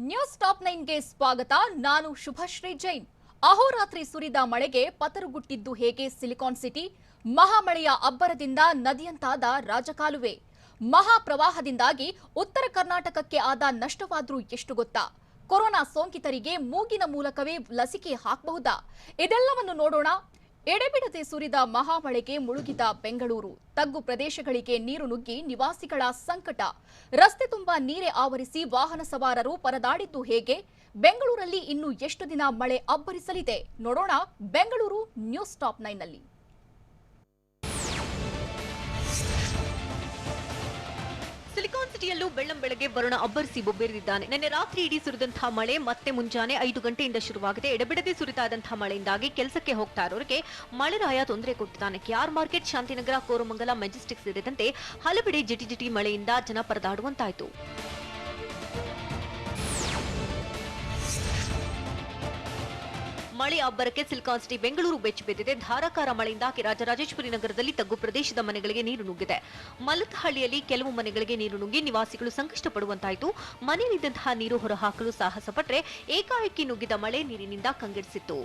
News top 9ಗೆ ಸ್ವಾಗತ. ನಾನು ಶುಭಶ್ರೀ ಜೈನ್. ಅಹೋರಾತ್ರಿ ಸುರಿದ ಮಳೆಗೆ ಪತರುಗುಟ್ಟಿದ್ದು ಹೇಗೆ ಸಿಲಿಕಾನ್ ಸಿಟಿ? ಮಹಾಮಳೆಯ ಅಬ್ಬರದಿಂದ ನದಿಯಂತಾದ ರಾಜಕಾಲುವೆ. ಮಹಾಪ್ರವಾಹದಿಂದಾಗಿ ಉತ್ತರ ಕರ್ನಾಟಕಕ್ಕೆ ಆದ ನಷ್ಟವಾದ್ರೂ ಎಷ್ಟು ಗೊತ್ತಾ? ಕೊರೋನಾ ಸೋಂಕಿತರಿಗೆ ಮೂಗಿನ ಮೂಲಕವೇ ಲಸಿಕೆ ಹಾಕಬಹುದಾ? ಇದೆಲ್ಲವನ್ನು ನೋಡೋಣ. ಎಡೆಬಿಡದೆ ಸುರಿದ ಮಹಾಮಳೆಗೆ ಮುಳುಗಿದ ಬೆಂಗಳೂರು. ತಗ್ಗು ಪ್ರದೇಶಗಳಿಗೆ ನೀರು ನುಗ್ಗಿ ನಿವಾಸಿಗಳ ಸಂಕಟ. ರಸ್ತೆ ತುಂಬಾ ನೀರೇ ಆವರಿಸಿ ವಾಹನ ಸವಾರರು ಪರದಾಡಿದ್ದು ಹೇಗೆ? ಬೆಂಗಳೂರಲ್ಲಿ ಇನ್ನು ಎಷ್ಟು ದಿನ ಮಳೆ ಅಬ್ಬರಿಸಲಿದೆ? ನೋಡೋಣ ಬೆಂಗಳೂರು ನ್ಯೂಸ್ ಟಾಪ್ 9ನಲ್ಲಿ. ಸಿಲಿಕಾನ್ ಸಿಟಿಯಲ್ಲೂ ಬೆಳ್ಳಂಬೆಳಗ್ಗೆ ವರುಣ ಅಬ್ಬರಿಸಿ ಬೊಬ್ಬೆರೆದಿದ್ದಾನೆ. ನಿನ್ನೆ ರಾತ್ರಿ ಇಡೀ ಸುರಿದಂತಹ ಮಳೆ ಮತ್ತೆ ಮುಂಜಾನೆ 5 ಗಂಟೆಯಿಂದ ಶುರುವಾಗಿದೆ. ಎಡಬಿಡದೆ ಸುರಿತಾ ಇದ್ದಂತಹ ಮಳೆಯಿಂದಾಗಿ ಕೆಲಸಕ್ಕೆ ಹೋಗ್ತಾ ಇರೋರಿಗೆ ಮಳೆರಾಯ ತೊಂದರೆ ಕೊಟ್ಟಿದ್ದಾನೆ. ಕೆಆರ್ ಮಾರ್ಕೆಟ್, ಶಾಂತಿನಗರ, ಕೋರಮಂಗಲ, ಮೆಜೆಸ್ಟಿಕ್ ಸೇರಿದಂತೆ ಹಲವೆಡೆ ಜಿಟಿ ಮಳೆಯಿಂದ ಜನ ಪರದಾಡುವಂತಾಯಿತು. ಮಳೆ ಅಬ್ಬರಕ್ಕೆ ಸಿಲಿಕಾನ್ ಸಿಟಿ ಬೆಂಗಳೂರು ಬೆಚ್ಚಿಬಿದ್ದಿದೆ. ಧಾರಾಕಾರ ಮಳೆಯಿಂದಾಗಿ ರಾಜರಾಜೇಶ್ವರಿ ನಗರದಲ್ಲಿ ತಗ್ಗು ಪ್ರದೇಶದ ಮನೆಗಳಿಗೆ ನೀರು ನುಗ್ಗಿದೆ. ಮಲ್ಲತ್ತಹಳ್ಳಿಯಲ್ಲಿ ಕೆಲವು ಮನೆಗಳಿಗೆ ನೀರು ನುಗ್ಗಿ ನಿವಾಸಿಗಳು ಸಂಕಷ್ಟ ಪಡುವಂತಾಯಿತು. ಮನೆಯಲ್ಲಿದ್ದಂತಹ ನೀರು ಹೊರಹಾಕಲು ಸಾಹಸ ಪಟ್ಟರೆ ಏಕಾಏಕಿ ನುಗ್ಗಿದ ಮಳೆ ನೀರಿನಿಂದ ಕಂಗೆಡಿಸಿತ್ತು.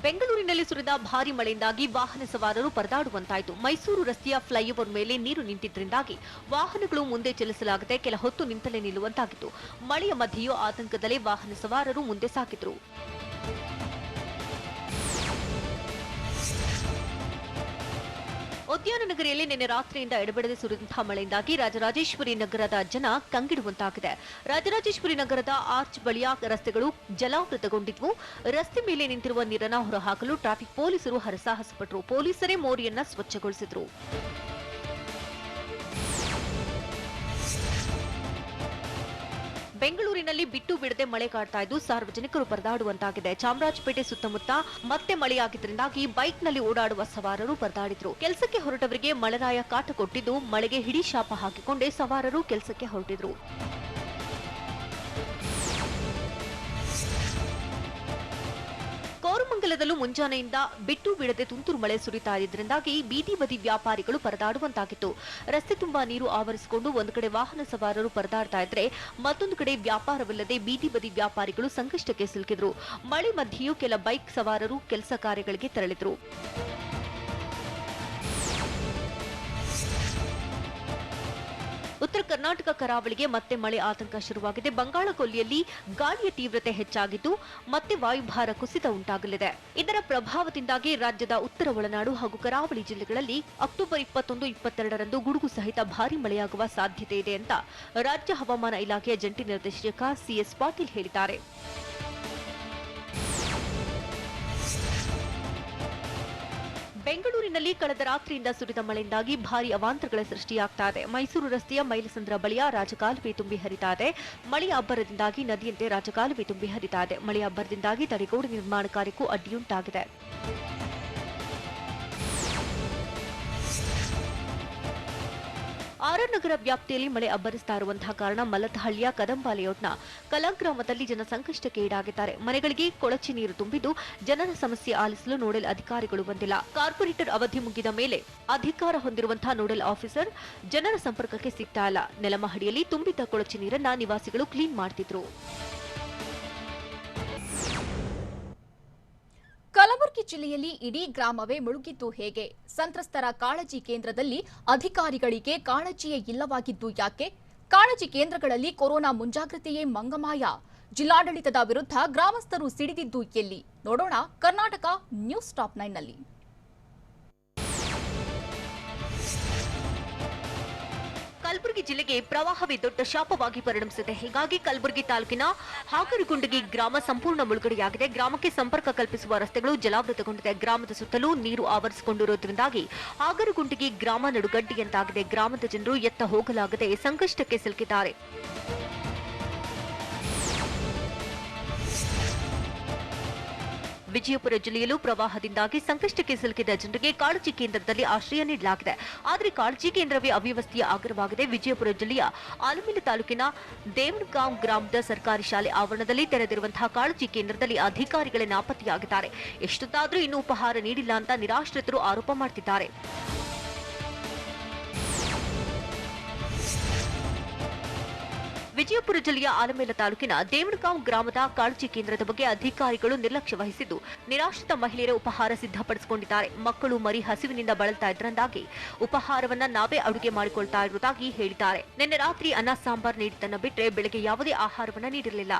ಬೆಂಗಳೂರಿನಲ್ಲಿ ಸುರಿದ ಭಾರಿ ಮಳೆಯಿಂದಾಗಿ ವಾಹನ ಸವಾರರು ಪರದಾಡುವಂತಾಯಿತು. ಮೈಸೂರು ರಸ್ತೆಯ ಫ್ಲೈಓವರ್ ಮೇಲೆ ನೀರು ನಿಂತಿದ್ದರಿಂದಾಗಿ ವಾಹನಗಳು ಮುಂದೆ ಚಲಿಸಲಾಗದೆ ಕೆಲ ಹೊತ್ತು ನಿಂತಲೇ ನಿಲ್ಲುವಂತಾಗಿತ್ತು. ಮಳೆಯ ಮಧ್ಯೆಯೂ ಆತಂಕದಲ್ಲೇ ವಾಹನ ಸವಾರರು ಮುಂದೆ ಸಾಗಿದ್ರು. ಉದ್ಯಾನ ನಗರಿಯಲ್ಲಿ ನಿನ್ನೆ ರಾತ್ರಿಯಿಂದ ಎಡಬಿಡದೆ ಸುರಿದಂತಹ ಮಳೆಯಿಂದಾಗಿ ರಾಜರಾಜೇಶ್ವರಿ ನಗರದ ಜನ ಕಂಗೆಡುವಂತಾಗಿದೆ. ರಾಜರಾಜೇಶ್ವರಿ ನಗರದ ಆರ್ಚ್ ಬಳಿಯ ರಸ್ತೆಗಳು ಜಲಾವೃತಗೊಂಡಿದ್ವು. ರಸ್ತೆ ಮೇಲೆ ನಿಂತಿರುವ ನೀರನ್ನು ಹೊರಹಾಕಲು ಟ್ರಾಫಿಕ್ ಪೊಲೀಸರು ಹರಸಾಹಸ ಪಟ್ಟರು. ಪೊಲೀಸರೇ ಮೋರಿಯನ್ನ ಸ್ವಚ್ಛಗೊಳಿಸಿದ್ರು. ಬೆಂಗಳೂರಿನಲ್ಲಿ ಬಿಟ್ಟು ಬಿಡದೆ ಮಳೆ ಕಾಡ್ತಾ ಇದ್ದು ಸಾರ್ವಜನಿಕರು ಪರದಾಡುವಂತಾಗಿದೆ. ಚಾಮರಾಜಪೇಟೆ ಸುತ್ತಮುತ್ತ ಮತ್ತೆ ಮಳೆಯಾಗಿದ್ದರಿಂದಾಗಿ ಬೈಕ್ನಲ್ಲಿ ಓಡಾಡುವ ಸವಾರರು ಪರದಾಡಿದ್ರು. ಕೆಲಸಕ್ಕೆ ಹೊರಟವರಿಗೆ ಮಳೆರಾಯ ಕಾಟ ಕೊಟ್ಟಿದ್ದು ಮಳೆಗೆ ಹಿಡಿ ಶಾಪ ಹಾಕಿಕೊಂಡೇ ಸವಾರರು ಕೆಲಸಕ್ಕೆ ಹೊರಟಿದ್ರು. ಕೋರಮಂಗಲದಲ್ಲೂ ಮುಂಜಾನೆಯಿಂದ ಬಿಟ್ಟು ಬಿಡದೆ ತುಂತುರು ಮಳೆ ಸುರಿತಾ ಇದ್ದರಿಂದಾಗಿ ಬೀದಿ ಬದಿ ವ್ಯಾಪಾರಿಗಳು ಪರದಾಡುವಂತಾಗಿತ್ತು. ರಸ್ತೆ ತುಂಬಾ ನೀರು ಆವರಿಸಿಕೊಂಡು ಒಂದು ಕಡೆ ವಾಹನ ಸವಾರರು ಪರದಾಡ್ತಾ ಇದ್ರೆ ಮತ್ತೊಂದು ಕಡೆ ವ್ಯಾಪಾರವಿಲ್ಲದೆ ಬೀದಿ ಬದಿ ವ್ಯಾಪಾರಿಗಳು ಸಂಕಷ್ಟಕ್ಕೆ ಸಿಲುಕಿದ್ರು. ಮಳೆ ಮಧ್ಯೆಯೂ ಕೆಲ ಬೈಕ್ ಸವಾರರು ಕೆಲಸ ಕಾರ್ಯಗಳಿಗೆ ತೆರಳಿದ್ರು. ಉತ್ತರ ಕರ್ನಾಟಕ ಕರಾವಳಿಗೆ ಮತ್ತೆ ಮಳೆ ಆತಂಕ ಶುರುವಾಗಿದೆ. ಬಂಗಾಳ ಕೊಲ್ಲಿಯಲ್ಲಿ ಗಾಳಿಯ ತೀವ್ರತೆ ಹೆಚ್ಚಾಗಿದ್ದು ಮತ್ತೆ ವಾಯುಭಾರ ಕುಸಿತ ಉಂಟಾಗಲಿದೆ. ಇದರ ಪ್ರಭಾವದಿಂದಾಗಿ ರಾಜ್ಯದ ಉತ್ತರ ಒಳನಾಡು ಹಾಗೂ ಕರಾವಳಿ ಜಿಲ್ಲೆಗಳಲ್ಲಿ ಅಕ್ಟೋಬರ್ 21, 22ರಂದು ಗುಡುಗು ಸಹಿತ ಭಾರೀ ಮಳೆಯಾಗುವ ಸಾಧ್ಯತೆ ಇದೆ ಅಂತ ರಾಜ್ಯ ಹವಾಮಾನ ಇಲಾಖೆಯ ಜಂಟಿ ನಿರ್ದೇಶಕ ಸಿಎಸ್ ಪಾಟೀಲ್ ಹೇಳಿದ್ದಾರೆ. ಬೆಂಗಳೂರಿನಲ್ಲಿ ಕಳೆದ ರಾತ್ರಿಯಿಂದ ಸುರಿದ ಮಳೆಯಿಂದಾಗಿ ಭಾರೀ ಅವಾಂತರಗಳ ಸೃಷ್ಟಿಯಾಗ್ತಾ ಇದೆ. ಮೈಸೂರು ರಸ್ತೆಯ ಮೈಲಸಂದ್ರ ಬಳಿಯ ರಾಜಕಾಲುವೆ ತುಂಬಿ ಹರಿತಾ ಇದೆ. ಮಳೆಯ ಅಬ್ಬರದಿಂದಾಗಿ ನದಿಯಂತೆ ರಾಜಕಾಲುವೆ ತುಂಬಿ ಹರಿತಾ ಇದೆ. ಮಳೆಯ ಅಬ್ಬರದಿಂದಾಗಿ ತಡೆಗೋಡೆ ನಿರ್ಮಾಣ ಕಾರ್ಯಕ್ಕೂ ಅಡ್ಡಿಯುಂಟಾಗಿದೆ. ಆರ್ಆರ್ ನಗರ ವ್ಯಾಪ್ತಿಯಲ್ಲಿ ಮಳೆ ಅಬ್ಬರಿಸ್ತಾ ಇರುವಂತಹ ಕಾರಣ ಮಲ್ಲತ್ತಹಳ್ಳಿಯ ಕದಂಬ ಲೇಔಟ್ನ ಕಲಾಗ್ರಾಮದಲ್ಲಿ ಜನ ಸಂಕಷ್ಟಕ್ಕೆ ಈಡಾಗಿದ್ದಾರೆ. ಮನೆಗಳಿಗೆ ಕೊಳಚೆ ನೀರು ತುಂಬಿದ್ದು ಜನರ ಸಮಸ್ಯೆ ಆಲಿಸಲು ನೋಡೆಲ್ ಅಧಿಕಾರಿಗಳು ಬಂದಿಲ್ಲ. ಕಾರ್ಪೊರೇಟರ್ ಅವಧಿ ಮುಗಿದ ಮೇಲೆ ಅಧಿಕಾರ ಹೊಂದಿರುವಂತಹ ನೋಡೆಲ್ ಆಫೀಸರ್ ಜನರ ಸಂಪರ್ಕಕ್ಕೆ ಸಿಗ್ತಾ ಇಲ್ಲ. ನೆಲಮಹಡಿಯಲ್ಲಿ ತುಂಬಿದ್ದ ಕೊಳಚೆ ನೀರನ್ನ ನಿವಾಸಿಗಳು ಕ್ಲೀನ್ ಮಾಡ್ತಿದ್ರು. ಕಲಬುರಗಿ ಜಿಲ್ಲೆಯಲ್ಲಿ ಇಡೀ ಗ್ರಾಮವೇ ಮುಳುಗಿದ್ದು ಹೇಗೆ? ಸಂತ್ರಸ್ತರ ಕಾಳಜಿ ಕೇಂದ್ರದಲ್ಲಿ ಅಧಿಕಾರಿಗಳಿಗೆ ಕಾಳಜಿಯೇ ಇಲ್ಲವಾಗಿದ್ದು ಯಾಕೆ? ಕಾಳಜಿ ಕೇಂದ್ರಗಳಲ್ಲಿ ಕೊರೋನಾ ಮುಂಜಾಗ್ರತೆಯೇ ಮಂಗಮಾಯ. ಜಿಲ್ಲಾಡಳಿತದ ವಿರುದ್ಧ ಗ್ರಾಮಸ್ಥರು ಸಿಡಿದಿದ್ದು ಎಲ್ಲಿ? ನೋಡೋಣ ಕರ್ನಾಟಕ ನ್ಯೂಸ್ ಟಾಪ್ 9ನಲ್ಲಿ. ಕಲಬುರಗಿ ಜಿಲ್ಲೆಗೆ ಪ್ರವಾಹವೇ ದೊಡ್ಡ ಶಾಪವಾಗಿ ಪರಿಣಮಿಸಿದೆ. ಹೀಗಾಗಿ ಕಲಬುರಗಿ ತಾಲೂಕಿನ ಹಾಗರಗುಂಡಗಿ ಗ್ರಾಮ ಸಂಪೂರ್ಣ ಮುಳುಗಡೆಯಾಗಿದೆ. ಗ್ರಾಮಕ್ಕೆ ಸಂಪರ್ಕ ಕಲ್ಪಿಸುವ ರಸ್ತೆಗಳು ಜಲಾವೃತಗೊಂಡಿದೆ. ಗ್ರಾಮದ ಸುತ್ತಲೂ ನೀರು ಆವರಿಸಿಕೊಂಡಿರುವುದರಿಂದಾಗಿ ಹಾಗರಗುಂಡಗಿ ಗ್ರಾಮ ನಡುಗಡ್ಡೆಯಂತಾಗಿದೆ. ಗ್ರಾಮದ ಜನರು ಎತ್ತ ಹೋಗಲಾಗದೆ ಸಂಕಷ್ಟಕ್ಕೆ ಸಿಲುಕಿದ್ದಾರೆ. ವಿಜಯಪುರ ಜಿಲ್ಲೆಯಲ್ಲೂ ಪ್ರವಾಹದಿಂದಾಗಿ ಸಂಕಷ್ಟಕ್ಕೆ ಸಿಲುಕಿದ ಜನರಿಗೆ ಕಾಳಜಿ ಕೇಂದ್ರದಲ್ಲಿ ಆಶ್ರಯ ನೀಡಲಾಗಿದೆ. ಆದರೆ ಕಾಳಜಿ ಕೇಂದ್ರವೇ ಅವ್ಯವಸ್ಥೆಯ ಆಗರವಾಗಿದೆ. ವಿಜಯಪುರ ಜಿಲ್ಲೆಯ ಆಲಮೇಲ ತಾಲೂಕಿನ ದೇವನಗಾಂವ್ ಗ್ರಾಮದ ಸರ್ಕಾರಿ ಶಾಲೆ ಆವರಣದಲ್ಲಿ ತೆರೆದಿರುವಂತಹ ಕಾಳಜಿ ಕೇಂದ್ರದಲ್ಲಿ ಅಧಿಕಾರಿಗಳೇ ನಾಪತ್ತೆಯಾಗಿದ್ದಾರೆ. ಎಷ್ಟೊತ್ತಾದರೂ ಇನ್ನೂ ಉಪಹಾರ ನೀಡಿಲ್ಲ ಅಂತ ನಿರಾಶ್ರಿತರು ಆರೋಪ ಮಾಡುತ್ತಿದ್ದಾರೆ. ವಿಜಯಪುರ ಜಿಲ್ಲೆಯ ಆಲಮೇಲ ತಾಲೂಕಿನ ದೇವಣಗಾಂವ್ ಗ್ರಾಮದ ಕಾಳಜಿ ಕೇಂದ್ರದ ಬಗ್ಗೆ ಅಧಿಕಾರಿಗಳು ನಿರ್ಲಕ್ಷ್ಯ ವಹಿಸಿದ್ದು ನಿರಾಶ್ರಿತ ಮಹಿಳೆಯರು ಉಪಹಾರ ಸಿದ್ಧಪಡಿಸಿಕೊಂಡಿದ್ದಾರೆ. ಮಕ್ಕಳು ಮರಿ ಹಸಿವಿನಿಂದ ಬಳಲ್ತಾ ಇದ್ದರಿಂದಾಗಿ ಉಪಹಾರವನ್ನ ನಾವೇ ಅಡುಗೆ ಮಾಡಿಕೊಳ್ತಾ ಇರುವುದಾಗಿ ಹೇಳಿದ್ದಾರೆ. ನಿನ್ನೆ ರಾತ್ರಿ ಅನ್ನ ಸಾಂಬಾರ್ ನೀಡಿದ್ದನ್ನ ಬಿಟ್ಟರೆ ಬೆಳಗ್ಗೆ ಯಾವುದೇ ಆಹಾರವನ್ನ ನೀಡಿರಲಿಲ್ಲ.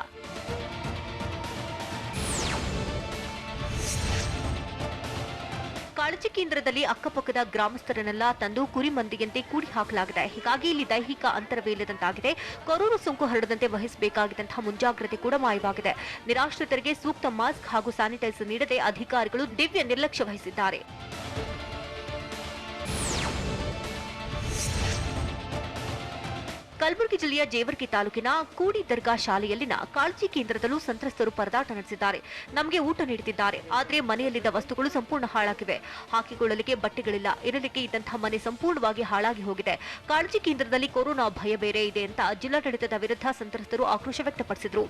ಕಾಳಜಿ ಕೇಂದ್ರದಲ್ಲಿ ಅಕ್ಕಪಕ್ಕದ ಗ್ರಾಮಸ್ಥರನ್ನೆಲ್ಲ ತಂದು ಕುರಿ ಮಂದಿಯಂತೆ ಕೂಡಿ ಹಾಕಲಾಗಿದೆ. ಹೀಗಾಗಿ ಇಲ್ಲಿ ದೈಹಿಕ ಅಂತರವೇ ಇಲ್ಲದಂತಾಗಿದೆ. ಕೊರೋನಾ ಸೋಂಕು ಹರಡದಂತೆ ವಹಿಸಬೇಕಾಗಿದ್ದಂತಹ ಮುಂಜಾಗ್ರತೆ ಕೂಡ ಮಾಯವಾಗಿದೆ. ನಿರಾಶ್ರಿತರಿಗೆ ಸೂಕ್ತ ಮಾಸ್ಕ್ ಹಾಗೂ ಸ್ಯಾನಿಟೈಸರ್ ನೀಡದೆ ಅಧಿಕಾರಿಗಳು ದಿವ್ಯ ನಿರ್ಲಕ್ಷ್ಯ ವಹಿಸಿದ್ದಾರೆ. ಕಲಬುರಗಿ ಜಿಲ್ಲೆಯ ಜೇವರ್ಗಿ ತಾಲೂಕಿನ ಕೂಡಿ ದರ್ಗಾ ಶಾಲೆಯಲ್ಲಿನ ಕಾಳಜಿ ಕೇಂದ್ರದಲ್ಲೂ ಸಂತ್ರಸ್ತರು ಪರದಾಟ ನಡೆಸಿದ್ದಾರೆ. ನಮಗೆ ಊಟ ನೀಡುತ್ತಿದ್ದಾರೆ, ಆದರೆ ಮನೆಯಲ್ಲಿದ್ದ ವಸ್ತುಗಳು ಸಂಪೂರ್ಣ ಹಾಳಾಗಿವೆ. ಹಾಕಿಕೊಳ್ಳಲಿಕ್ಕೆ ಬಟ್ಟೆಗಳಿಲ್ಲ. ಇರಲಿಕ್ಕೆ ಇದ್ದಂತಹ ಮನೆ ಸಂಪೂರ್ಣವಾಗಿ ಹಾಳಾಗಿ ಹೋಗಿದೆ. ಕಾಳಜಿ ಕೇಂದ್ರದಲ್ಲಿ ಕೊರೋನಾ ಭಯ ಬೇರೆ ಇದೆ ಅಂತ ಜಿಲ್ಲಾಡಳಿತದ ವಿರುದ್ಧ ಸಂತ್ರಸ್ತರು ಆಕ್ರೋಶ ವ್ಯಕ್ತಪಡಿಸಿದರು.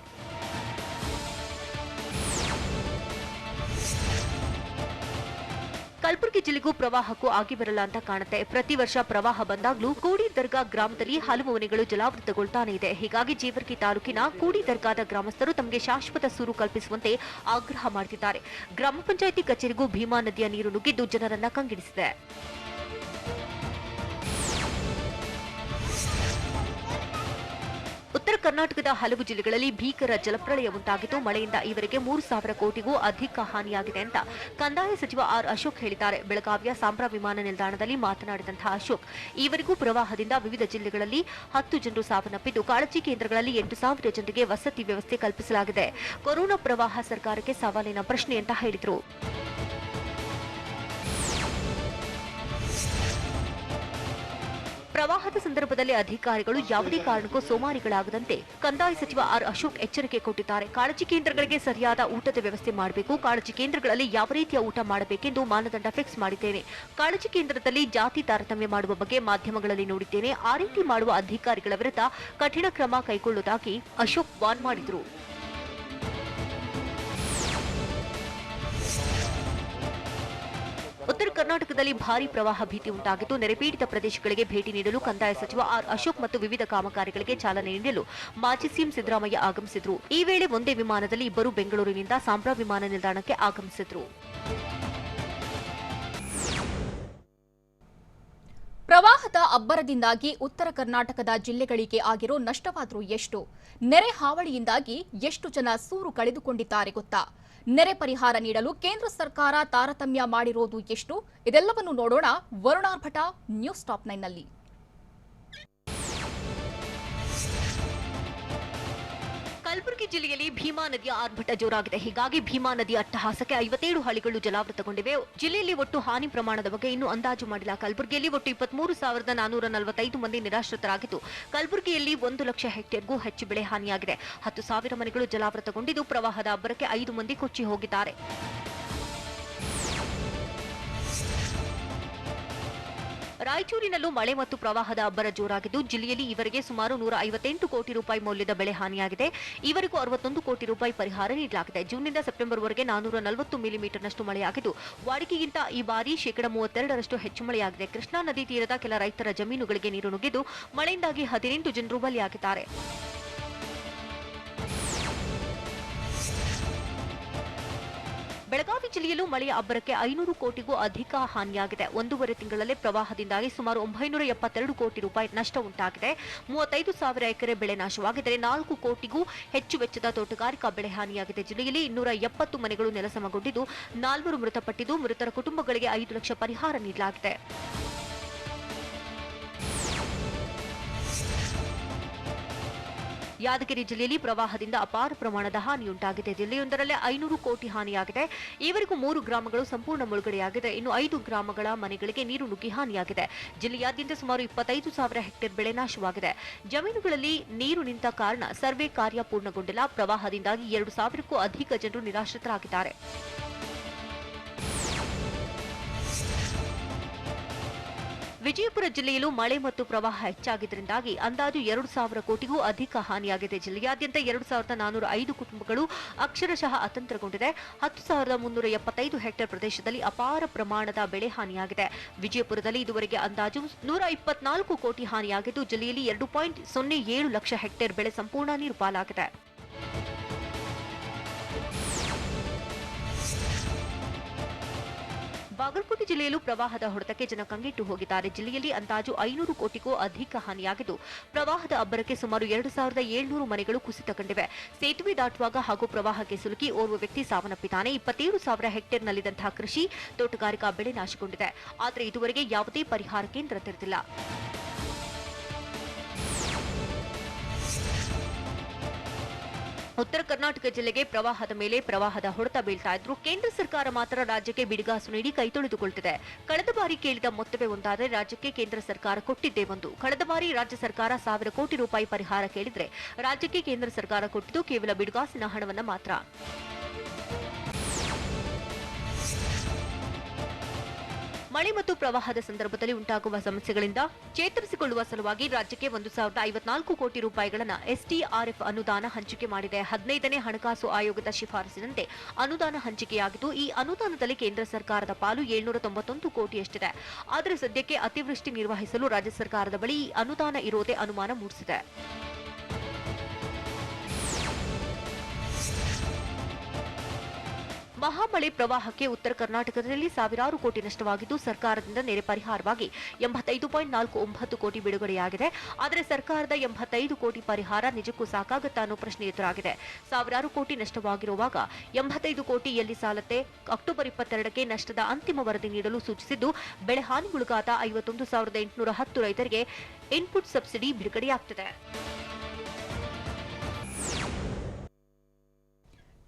ಕಲಬುರಗಿ ಜಿಲ್ಲೆಗೂ ಪ್ರವಾಹಕ್ಕೂ ಆಗಿ ಬರಲ್ಲ ಅಂತ ಕಾಣುತ್ತೆ. ಪ್ರತಿ ವರ್ಷ ಪ್ರವಾಹ ಬಂದಾಗ್ಲೂ ಕೂಡಿ ದರ್ಗಾ ಗ್ರಾಮದಲ್ಲಿ ಹಲವು ಮನೆಗಳು ಜಲಾವೃತಗೊಳ್ತಾನೆ ಇದೆ. ಹೀಗಾಗಿ ಜೇವರ್ಗಿ ತಾಲೂಕಿನ ಕೂಡಿ ದರ್ಗಾದ ಗ್ರಾಮಸ್ಥರು ತಮಗೆ ಶಾಶ್ವತ ಸೂರು ಕಲ್ಪಿಸುವಂತೆ ಆಗ್ರಹ ಮಾಡುತ್ತಿದ್ದಾರೆ. ಗ್ರಾಮ ಪಂಚಾಯಿತಿ ಕಚೇರಿಗೂ ಭೀಮಾ ನದಿಯ ನೀರು ನುಗ್ಗಿದ್ದು ಜನರನ್ನ ಕಂಗೆಡಿಸಿದೆ. ಉತ್ತರ ಕರ್ನಾಟಕದ ಹಲವು ಜಿಲ್ಲೆಗಳಲ್ಲಿ ಭೀಕರ ಜಲಪ್ರಳಯ ಉಂಟಾಗಿದ್ದು ಮಳೆಯಿಂದ ಈವರೆಗೆ 3,000 ಕೋಟಿಗೂ ಅಧಿಕ ಹಾನಿಯಾಗಿದೆ ಅಂತ ಕಂದಾಯ ಸಚಿವ ಆರ್ ಅಶೋಕ್ ಹೇಳಿದ್ದಾರೆ. ಬೆಳಗಾವಿಯ ಸಾಂಬ್ರಾ ವಿಮಾನ ನಿಲ್ದಾಣದಲ್ಲಿ ಮಾತನಾಡಿದಂತಹ ಅಶೋಕ್, ಈವರೆಗೂ ಪ್ರವಾಹದಿಂದ ವಿವಿಧ ಜಿಲ್ಲೆಗಳಲ್ಲಿ 10 ಜನರು ಸಾವನ್ನಪ್ಪಿದ್ದು ಕಾಳಜಿ ಕೇಂದ್ರಗಳಲ್ಲಿ 8,000 ಜನರಿಗೆ ವಸತಿ ವ್ಯವಸ್ಥೆ ಕಲ್ಪಿಸಲಾಗಿದೆ. ಕೊರೋನಾ ಪ್ರವಾಹ ಸರ್ಕಾರಕ್ಕೆ ಸವಾಲಿನ ಪ್ರಶ್ನೆ ಅಂತ ಹೇಳಿದರು. ಪ್ರವಾಹದ ಸಂದರ್ಭದಲ್ಲಿ ಅಧಿಕಾರಿಗಳು ಯಾವುದೇ ಕಾರಣಕ್ಕೂ ಸೋಮಾರಿಗಳಾಗದಂತೆ ಕಂದಾಯ ಸಚಿವ ಆರ್ ಅಶೋಕ್ ಎಚ್ಚರಿಕೆ ಕೊಟ್ಟಿದ್ದಾರೆ. ಕಾಳಜಿ ಕೇಂದ್ರಗಳಿಗೆ ಸರಿಯಾದ ಊಟದ ವ್ಯವಸ್ಥೆ ಮಾಡಬೇಕು. ಕಾಳಜಿ ಕೇಂದ್ರಗಳಲ್ಲಿ ಯಾವ ರೀತಿಯ ಊಟ ಮಾಡಬೇಕೆಂದು ಮಾನದಂಡ ಫಿಕ್ಸ್ ಮಾಡಿದ್ದೇನೆ. ಕಾಳಜಿ ಕೇಂದ್ರದಲ್ಲಿ ಜಾತಿ ತಾರತಮ್ಯ ಮಾಡುವ ಬಗ್ಗೆ ಮಾಧ್ಯಮಗಳಲ್ಲಿ ನೋಡಿದ್ದೇನೆ. ಆ ರೀತಿ ಮಾಡುವ ಅಧಿಕಾರಿಗಳ ವಿರುದ್ಧ ಕಠಿಣ ಕ್ರಮ ಕೈಗೊಳ್ಳುವುದಾಗಿ ಅಶೋಕ್ ವಾರ್ನ್ ಮಾಡಿದರು. ಉತ್ತರ ಕರ್ನಾಟಕದಲ್ಲಿ ಭಾರೀ ಪ್ರವಾಹ ಭೀತಿ ಉಂಟಾಗಿದ್ದು ನೆರೆಪೀಡಿತ ಪ್ರದೇಶಗಳಿಗೆ ಭೇಟಿ ನೀಡಲು ಕಂದಾಯ ಸಚಿವ ಆರ್ ಅಶೋಕ್ ಮತ್ತು ವಿವಿಧ ಕಾಮಗಾರಿಗಳಿಗೆ ಚಾಲನೆ ನೀಡಲು ಮಾಜಿ ಸಿಎಂ ಸಿದ್ದರಾಮಯ್ಯ ಆಗಮಿಸಿದ್ರು. ಈ ವೇಳೆ ಒಂದೇ ವಿಮಾನದಲ್ಲಿ ಇಬ್ಬರು ಬೆಂಗಳೂರಿನಿಂದ ಸಾಂಬ್ರಾ ವಿಮಾನ ನಿಲ್ದಾಣಕ್ಕೆ ಆಗಮಿಸಿದ್ರು. ಪ್ರವಾಹದ ಅಬ್ಬರದಿಂದಾಗಿ ಉತ್ತರ ಕರ್ನಾಟಕದ ಜಿಲ್ಲೆಗಳಿಗೆ ಆಗಿರೋ ನಷ್ಟವಾದರೂ ಎಷ್ಟು? ನೆರೆ ಹಾವಳಿಯಿಂದಾಗಿ ಎಷ್ಟು ಜನ ಸೂರು ಕಳೆದುಕೊಂಡಿದ್ದಾರೆ ಗೊತ್ತಾ? ನೆರೆ ಪರಿಹಾರ ನೀಡಲು ಕೇಂದ್ರ ಸರ್ಕಾರ ತಾರತಮ್ಯ ಮಾಡಿರೋದು ಎಷ್ಟು? ಇದೆಲ್ಲವನ್ನು ನೋಡೋಣ ವರುಣಾರ್ಭಟ ನ್ಯೂಸ್ ಟಾಪ್ 9ನಲ್ಲಿ. ಕಲಬುರಗಿ ಜಿಲ್ಲೆಯಲ್ಲಿ ಭೀಮಾ ನದಿಯ ಆರ್ಭಟ ಜೋರಾಗಿದೆ. ಹೀಗಾಗಿ ಭೀಮಾ ನದಿಯ ಅಟ್ಟಹಾಸಕ್ಕೆ 57 ಹಳ್ಳಿಗಳು ಜಲಾವೃತಗೊಂಡಿವೆ. ಜಿಲ್ಲೆಯಲ್ಲಿ ಒಟ್ಟು ಹಾನಿ ಪ್ರಮಾಣದ ಬಗ್ಗೆ ಇನ್ನೂ ಅಂದಾಜು ಮಾಡಿಲ್ಲ. ಕಲಬುರಗಿಯಲ್ಲಿ ಒಟ್ಟು 23,445 ಮಂದಿ ನಿರಾಶ್ರಿತರಾಗಿದ್ದು ಕಲಬುರಗಿಯಲ್ಲಿ 1 ಲಕ್ಷ ಹೆಕ್ಟೇರ್ಗೂ ಹೆಚ್ಚು ಬೆಳೆ ಹಾನಿಯಾಗಿದೆ. 10,000 ಮನೆಗಳು ಜಲಾವೃತಗೊಂಡಿದ್ದು ಪ್ರವಾಹದ ಅಬ್ಬರಕ್ಕೆ 5 ಮಂದಿ ಕೊಚ್ಚಿ ಹೋಗಿದ್ದಾರೆ. ರಾಯಚೂರಿನಲ್ಲೂ ಮಳೆ ಮತ್ತು ಪ್ರವಾಹದ ಅಬ್ಬರ ಜೋರಾಗಿದ್ದು ಜಿಲ್ಲೆಯಲ್ಲಿ ಈವರೆಗೆ ಸುಮಾರು 158 ಕೋಟಿ ರೂಪಾಯಿ ಮೌಲ್ಯದ ಬೆಳೆ ಹಾನಿಯಾಗಿದೆ. ಈವರೆಗೂ 61 ಕೋಟಿ ರೂಪಾಯಿ ಪರಿಹಾರ ನೀಡಲಾಗಿದೆ. ಜೂನ್ನಿಂದ ಸೆಪ್ಟೆಂಬರ್ವರೆಗೆ 440 ಮಿಲಿಮೀಟರ್ನಷ್ಟು ಮಳೆಯಾಗಿದ್ದು ವಾಡಿಕೆಗಿಂತ ಈ ಬಾರಿ 32% ಹೆಚ್ಚು ಮಳೆಯಾಗಿದೆ. ಕೃಷ್ಣಾ ನದಿ ತೀರದ ಕೆಲ ರೈತರ ಜಮೀನುಗಳಿಗೆ ನೀರು ನುಗ್ಗಿದ್ದು ಮಳೆಯಿಂದಾಗಿ 18 ಜನರು ಬಲಿಯಾಗಿದ್ದಾರೆ. ಬೆಳಗಾವಿ ಜಿಲ್ಲೆಯಲ್ಲೂ ಮಳೆಯ ಅಬ್ಬರಕ್ಕೆ 500 ಕೋಟಿಗೂ ಅಧಿಕ ಹಾನಿಯಾಗಿದೆ. 1.5 ತಿಂಗಳಲ್ಲೇ ಪ್ರವಾಹದಿಂದಾಗಿ ಸುಮಾರು 972 ಕೋಟಿ ರೂಪಾಯಿ ನಷ್ಟ ಉಂಟಾಗಿದೆ. 35,000 ಎಕರೆ ಬೆಳೆ ನಾಶವಾಗಿದ್ದರೆ 4 ಕೋಟಿಗೂ ಹೆಚ್ಚು ವೆಚ್ಚದ ತೋಟಗಾರಿಕಾ ಬೆಳೆ ಹಾನಿಯಾಗಿದೆ. ಜಿಲ್ಲೆಯಲ್ಲಿ 270 ಮನೆಗಳು ನೆಲಸಮಗೊಂಡಿದ್ದು 4 ಮೃತಪಟ್ಟಿದ್ದು ಮೃತರ ಕುಟುಂಬಗಳಿಗೆ 5 ಲಕ್ಷ ಪರಿಹಾರ ನೀಡಲಾಗಿದೆ. ಯಾದಗಿರಿ ಜಿಲ್ಲೆಯಲ್ಲಿ ಪ್ರವಾಹದಿಂದ ಅಪಾರ ಪ್ರಮಾಣದ ಹಾನಿಯುಂಟಾಗಿದೆ. ಜಿಲ್ಲೆಯೊಂದರಲ್ಲೇ 500 ಕೋಟಿ ಹಾನಿಯಾಗಿದೆ. ಈವರೆಗೂ 3 ಗ್ರಾಮಗಳು ಸಂಪೂರ್ಣ ಮುಳುಗಡೆಯಾಗಿದೆ. ಇನ್ನು 5 ಗ್ರಾಮಗಳ ಮನೆಗಳಿಗೆ ನೀರು ನುಗ್ಗಿ ಹಾನಿಯಾಗಿದೆ. ಜಿಲ್ಲೆಯಾದ್ಯಂತ ಸುಮಾರು 25,000 ಹೆಕ್ಟೇರ್ ಬೆಳೆ ನಾಶವಾಗಿದೆ. ಜಮೀನುಗಳಲ್ಲಿ ನೀರು ನಿಂತ ಕಾರಣ ಸರ್ವೆ ಕಾರ್ಯ ಪೂರ್ಣಗೊಂಡಿಲ್ಲ. ಪ್ರವಾಹದಿಂದಾಗಿ 2,000ಕ್ಕೂ ಅಧಿಕ ಜನರು ನಿರಾಶ್ರಿತರಾಗಿದ್ದಾರೆ. ವಿಜಯಪುರ ಜಿಲ್ಲೆಯಲ್ಲೂ ಮಳೆ ಮತ್ತು ಪ್ರವಾಹ ಹೆಚ್ಚಾಗಿದ್ದರಿಂದಾಗಿ ಅಂದಾಜು 2,000 ಕೋಟಿಗೂ ಅಧಿಕ ಹಾನಿಯಾಗಿದೆ. ಜಿಲ್ಲೆಯಾದ್ಯಂತ 2,405 ಕುಟುಂಬಗಳು ಅಕ್ಷರಶಃ ಅತಂತ್ರಗೊಂಡಿದೆ. 10,375 ಹೆಕ್ಟೇರ್ ಪ್ರದೇಶದಲ್ಲಿ ಅಪಾರ ಪ್ರಮಾಣದ ಬೆಳೆ ಹಾನಿಯಾಗಿದೆ. ವಿಜಯಪುರದಲ್ಲಿ ಇದುವರೆಗೆ ಅಂದಾಜು 124 ಕೋಟಿ ಹಾನಿಯಾಗಿದ್ದು, ಜಿಲ್ಲೆಯಲ್ಲಿ 2.07 ಲಕ್ಷ ಹೆಕ್ಟೇರ್ ಬೆಳೆ ಸಂಪೂರ್ಣ ನೀರು ಪಾಲಾಗಿದೆ. ಬಾಗಲಕೋಟೆ ಜಿಲ್ಲೆಯಲ್ಲೂ ಪ್ರವಾಹದ ಹೊಡೆತಕ್ಕೆ ಜನ ಕಂಗೆಟ್ಟು ಹೋಗಿದ್ದಾರೆ. ಜಿಲ್ಲೆಯಲ್ಲಿ ಅಂದಾಜು 500 ಕೋಟಿಗೂ ಅಧಿಕ ಹಾನಿಯಾಗಿದ್ದು, ಪ್ರವಾಹದ ಅಬ್ಬರಕ್ಕೆ ಸುಮಾರು 2,700 ಮನೆಗಳು ಕುಸಿತ ಕಂಡಿವೆ. ಸೇತುವೆ ದಾಟುವಾಗ ಹಾಗೂ ಪ್ರವಾಹಕ್ಕೆ ಸಿಲುಕಿ ಓರ್ವ ವ್ಯಕ್ತಿ ಸಾವನ್ನಪ್ಪಿದ್ದಾನೆ. 27,000 ಹೆಕ್ಟೇರ್ನಲ್ಲಿದ್ದಂತಹ ಕೃಷಿ, ತೋಟಗಾರಿಕಾ ಬೆಳೆ ನಾಶಗೊಂಡಿದೆ. ಆದರೆ ಇದುವರೆಗೆ ಯಾವುದೇ ಪರಿಹಾರ ಕೇಂದ್ರ ತೆರೆದಿಲ್ಲ. ಉತ್ತರ ಕರ್ನಾಟಕ ಜಿಲ್ಲೆಗೆ ಪ್ರವಾಹದ ಮೇಲೆ ಪ್ರವಾಹದ ಹೊಡೆತ ಬೀಳ್ತಾ ಇದ್ರು. ಕೇಂದ್ರ ಸರ್ಕಾರ ಮಾತ್ರ ರಾಜ್ಯಕ್ಕೆ ಬಿಡಿಗಾಸು ನೀಡಿ ಕೈ ತೊಳೆದುಕೊಳ್ತಿದೆ. ಕಳೆದ ಬಾರಿ ಕೇಳಿದ ಮೊತ್ತವೇ ಒಂದಾದರೆ ರಾಜ್ಯಕ್ಕೆ ಕೇಂದ್ರ ಸರ್ಕಾರ ಕೊಟ್ಟಿದ್ದೇ ಒಂದು. ಕಳೆದ ಬಾರಿ ರಾಜ್ಯ ಸರ್ಕಾರ 1,000 ಕೋಟಿ ರೂಪಾಯಿ ಪರಿಹಾರ ಕೇಳಿದ್ರೆ ರಾಜ್ಯಕ್ಕೆ ಕೇಂದ್ರ ಸರ್ಕಾರ ಕೊಟ್ಟಿದ್ದು ಕೇವಲ ಬಿಡಿಗಾಸಿನ ಹಣವನ್ನ ಮಾತ್ರ. ಮಳೆ ಮತ್ತು ಪ್ರವಾಹದ ಸಂದರ್ಭದಲ್ಲಿ ಉಂಟಾಗುವ ಸಮಸ್ಯೆಗಳಿಂದ ಚೇತರಿಸಿಕೊಳ್ಳುವ ಸಲುವಾಗಿ ರಾಜ್ಯಕ್ಕೆ 1,054 ಕೋಟಿ ರೂಪಾಯಿಗಳನ್ನು ಎಸ್ಡಿಆರ್ಎಫ್ ಅನುದಾನ ಹಂಚಿಕೆ ಮಾಡಿದೆ. 15ನೇ ಹಣಕಾಸು ಆಯೋಗದ ಶಿಫಾರಸಿನಂತೆ ಅನುದಾನ ಹಂಚಿಕೆಯಾಗಿದ್ದು, ಈ ಅನುದಾನದಲ್ಲಿ ಕೇಂದ್ರ ಸರ್ಕಾರದ ಪಾಲು 791 ಕೋಟಿಯಷ್ಟಿದೆ. ಆದರೆ ಸದ್ಯಕ್ಕೆ ಅತಿವೃಷ್ಟಿ ನಿರ್ವಹಿಸಲು ರಾಜ್ಯ ಸರ್ಕಾರದ ಬಳಿ ಈ ಅನುದಾನ ಇರೋದೇ ಅನುಮಾನ ಮೂಡಿಸಿದೆ. ಮಹಾಮಳೆ ಪ್ರವಾಹಕ್ಕೆ ಉತ್ತರ ಕರ್ನಾಟಕದಲ್ಲಿ ಸಾವಿರಾರು ಕೋಟಿ ನಷ್ಟವಾಗಿದ್ದು, ಸರ್ಕಾರದಿಂದ ನೆರೆ ಪರಿಹಾರವಾಗಿ 85.49 ಕೋಟಿ ಬಿಡುಗಡೆಯಾಗಿದೆ. ಆದರೆ ಸರ್ಕಾರದ 85 ಕೋಟಿ ಪರಿಹಾರ ನಿಜಕ್ಕೂ ಸಾಕಾಗುತ್ತಾ ಅನ್ನೋ ಪ್ರಶ್ನೆ ಎದುರಾಗಿದೆ. ಸಾವಿರಾರು ಕೋಟಿ ನಷ್ಟವಾಗಿರುವಾಗ 85 ಕೋಟಿ ಎಲ್ಲಿ ಸಾಲತ್ತೆ? ಅಕ್ಟೋಬರ್ 22ಕ್ಕೆ ನಷ್ಟದ ಅಂತಿಮ ವರದಿ ನೀಡಲು ಸೂಚಿಸಿದ್ದು, ಬೆಳೆ ಹಾನಿಗೊಳಗಾದ 51,810 ರೈತರಿಗೆ ಇನ್ಪುಟ್ ಸಬ್ಸಿಡಿ ಬಿಡುಗಡೆಯಾಗುತ್ತಿದೆ.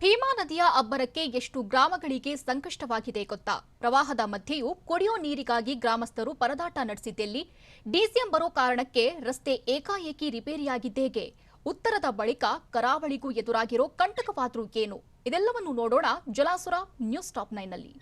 ಭೀಮಾ ನದಿಯ ಅಬ್ಬರಕ್ಕೆ ಎಷ್ಟು ಗ್ರಾಮಗಳಿಗೆ ಸಂಕಷ್ಟವಾಗಿದೆ ಗೊತ್ತಾ? ಪ್ರವಾಹದ ಮಧ್ಯೆಯೂ ಕುಡಿಯೋ ನೀರಿಗಾಗಿ ಗ್ರಾಮಸ್ಥರು ಪರದಾಟ ನಡೆಸಿದ್ದೆಲ್ಲಿ? ಡಿಸಿಎಂ ಬರೋ ಕಾರಣಕ್ಕೆ ರಸ್ತೆ ಏಕಾಏಕಿ ರಿಪೇರಿಯಾಗಿದ್ದೇಗೆ? ಉತ್ತರದ ಬಳಿಕ ಕರಾವಳಿಗೂ ಎದುರಾಗಿರೋ ಕಂಟಕವಾದ್ರೂ ಏನು? ಇದೆಲ್ಲವನ್ನು ನೋಡೋಣ ಜಲಾಸುರ ನ್ಯೂಸ್ ಟಾಪ್ 9ನಲ್ಲಿ.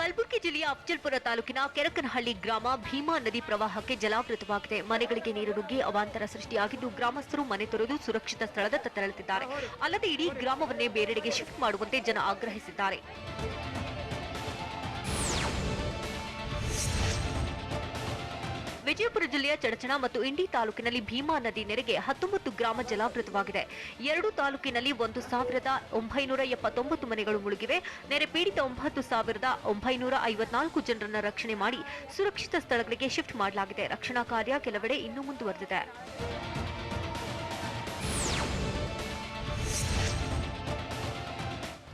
ಕಲಬುರಗಿ ಜಿಲ್ಲೆಯ ಅಫಜಲ್ಪುರ ತಾಲೂಕಿನ ಕೆರಕನಹಳ್ಳಿ ಗ್ರಾಮ ಭೀಮಾ ನದಿ ಪ್ರವಾಹಕ್ಕೆ ಜಲಾವೃತವಾಗಿದೆ. ಮನೆಗಳಿಗೆ ನೀರು ನುಗ್ಗಿ ಅವಾಂತರ ಸೃಷ್ಟಿಯಾಗಿದ್ದು, ಗ್ರಾಮಸ್ಥರು ಮನೆ ತೊರೆದು ಸುರಕ್ಷಿತ ಸ್ಥಳದತ್ತ ತೆರಳುತ್ತಿದ್ದಾರೆ. ಅಲ್ಲದೆ ಇಡೀ ಗ್ರಾಮವನ್ನೇ ಬೇರೆಡೆಗೆ ಶಿಫ್ಟ್ ಮಾಡುವಂತೆ ಜನ ಆಗ್ರಹಿಸಿದ್ದಾರೆ. ವಿಜಯಪುರ ಜಿಲ್ಲೆಯ ಚಡಚಣ ಮತ್ತು ಇಂಡಿ ತಾಲೂಕಿನಲ್ಲಿ ಭೀಮಾ ನದಿ ನೆರೆಗೆ 19 ಗ್ರಾಮ ಜಲಾವೃತವಾಗಿದೆ. 2 ತಾಲೂಕಿನಲ್ಲಿ 1,979 ಮನೆಗಳು ಮುಳುಗಿವೆ. ನೆರೆ ಪೀಡಿತ 9,954 ಜನರನ್ನು ರಕ್ಷಣೆ ಮಾಡಿ ಸುರಕ್ಷಿತ ಸ್ಥಳಗಳಿಗೆ ಶಿಫ್ಟ್ ಮಾಡಲಾಗಿದೆ. ರಕ್ಷಣಾ ಕಾರ್ಯ ಕೆಲವೆಡೆ ಇನ್ನೂ ಮುಂದುವರೆದಿದೆ.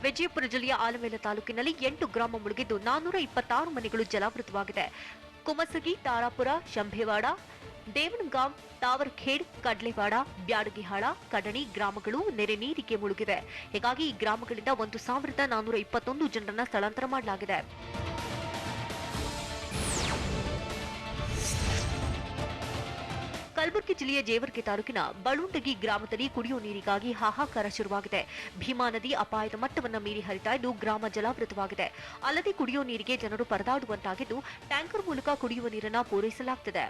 ವಿಜಯಪುರ ಜಿಲ್ಲೆಯ ಆಲಮೇಲ ತಾಲೂಕಿನಲ್ಲಿ 8 ಗ್ರಾಮ ಮುಳುಗಿದ್ದು 426 ಮನೆಗಳು ಜಲಾವೃತವಾಗಿದೆ. ಕುಮಸಗಿ, ತಾರಾಪುರ, ಶಂಭೇವಾಡ, ದೇವನಗಾಂ, ತಾವರ್ಖೇಡ್, ಕಡ್ಲೆವಾಡ, ಬ್ಯಾಡಗಿಹಾಳ, ಕಡಣಿ ಗ್ರಾಮಗಳು ನೆರೆ ನೀರಿಗೆ ಮುಳುಗಿವೆ. ಹೀಗಾಗಿ ಈ ಗ್ರಾಮಗಳಿಂದ 1,421 ಜನರನ್ನ ಸ್ಥಳಾಂತರ ಮಾಡಲಾಗಿದೆ. ಕಲಬುರಗಿ ಜಿಲ್ಲೆಯ ಜೇವರ್ಗಿ ತಾಲೂಕಿನ ಬಳುಂಡಗಿ ಗ್ರಾಮದಲ್ಲಿ ಕುಡಿಯುವ ನೀರಿಗಾಗಿ ಹಾಹಾಕಾರ ಶುರುವಾಗಿದೆ. ಭೀಮಾ ನದಿ ಅಪಾಯದ ಮಟ್ಟವನ್ನು ಮೀರಿ ಹರಿತಾ ಇದ್ದು ಗ್ರಾಮ ಜಲಾವೃತವಾಗಿದೆ. ಅಲ್ಲದೆ ಕುಡಿಯುವ ನೀರಿಗೆ ಜನರು ಪರದಾಡುವಂತಾಗಿದ್ದು ಟ್ಯಾಂಕರ್ ಮೂಲಕ ಕುಡಿಯುವ ನೀರನ್ನು ಪೂರೈಸಲಾಗುತ್ತಿದೆ.